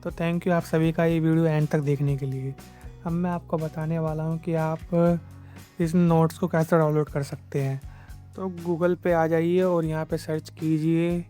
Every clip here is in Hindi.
तो थैंक यू आप सभी का ये वीडियो एंड तक देखने के लिए। अब मैं आपको बताने वाला हूँ कि आप इस नोट्स को कैसे डाउनलोड कर सकते हैं। तो गूगल पे आ जाइए और यहाँ पे सर्च कीजिए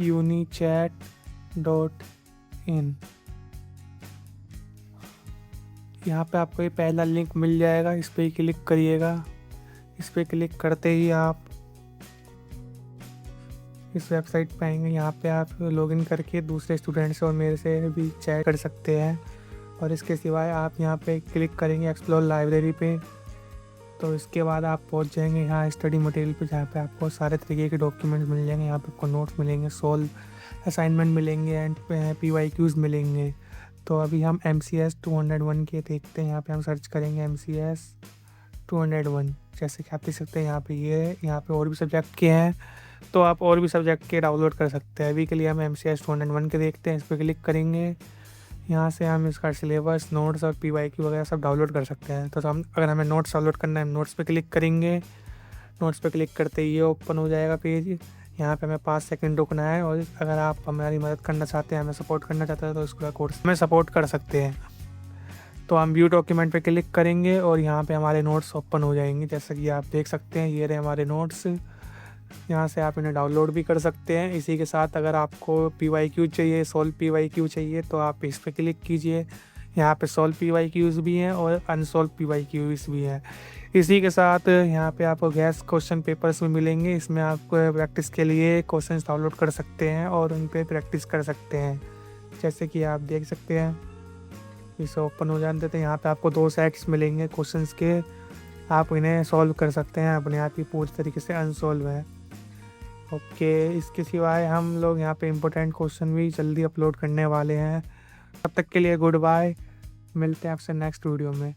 UNICHAT.in। यहाँ पे आपको ये पहला लिंक मिल जाएगा, इस पर क्लिक करिएगा। इस पर क्लिक करते ही आप इस वेबसाइट पे आएंगे। यहाँ पे आप लॉगिन करके दूसरे स्टूडेंट्स और मेरे से भी चैट कर सकते हैं। और इसके सिवाय आप यहाँ पे क्लिक करेंगे एक्सप्लोर लाइब्रेरी पे, तो इसके बाद आप पहुँच जाएंगे यहाँ स्टडी मटेरियल पे, जहाँ पे आपको सारे तरीके के डॉक्यूमेंट्स मिल जाएंगे। यहाँ पे आपको नोट्स मिलेंगे, सोल्व असाइनमेंट मिलेंगे एंड PYQs मिलेंगे। तो अभी हम MCS-201 के देखते हैं। यहाँ पे हम सर्च करेंगे MCS-201। जैसे कि आप देख सकते हैं यहाँ पे यहाँ पे और भी सब्जेक्ट के हैं, तो आप और भी सब्जेक्ट के डाउनलोड कर सकते हैं। अभी के लिए हम MCS-201 के देखते हैं। इस पर क्लिक करेंगे, यहाँ से हम इसका सिलेबस, नोट्स और PYQ वगैरह सब डाउनलोड कर सकते हैं। तो हम अगर हमें नोट्स डाउनलोड करना है, हम नोट्स पे क्लिक करेंगे। नोट्स पे क्लिक करते ही ये ओपन हो जाएगा पेज। यहाँ पे हमें 5 सेकंड रुकना है। और अगर आप हमारी मदद करना चाहते हैं, हमें सपोर्ट करना चाहते हैं, तो इसका कोर्स में सपोर्ट कर सकते हैं। तो हम व्यू डॉक्यूमेंट पे क्लिक करेंगे और यहाँ पे हमारे नोट्स ओपन हो जाएंगे। जैसा कि आप देख सकते हैं, ये रहे हमारे नोट्स। यहाँ से आप इन्हें डाउनलोड भी कर सकते हैं। इसी के साथ अगर आपको PYQ चाहिए, सोल्व PYQ चाहिए, तो आप इस पर क्लिक कीजिए। यहाँ पे सोल्व PYQs भी हैं और अनसोल्व PYQs भी हैं। इसी के साथ यहाँ पे आपको गैस क्वेश्चन पेपर्स भी मिलेंगे। इसमें आप प्रैक्टिस के लिए क्वेश्चंस डाउनलोड कर सकते हैं और उन पर प्रैक्टिस कर सकते हैं। जैसे कि आप देख सकते हैं, इसे ओपन हो जाने देते हैं। यहाँ पे आपको 2 सेट्स मिलेंगे क्वेश्चंस के, आप इन्हें सॉल्व कर सकते हैं अपने आप ही, पूरी तरीके से अनसोल्व है। ओके, इसके सिवाय हम लोग यहाँ पे इम्पोर्टेंट क्वेश्चन भी जल्दी अपलोड करने वाले हैं। तब तक के लिए गुड बाय, मिलते हैं आपसे नेक्स्ट वीडियो में।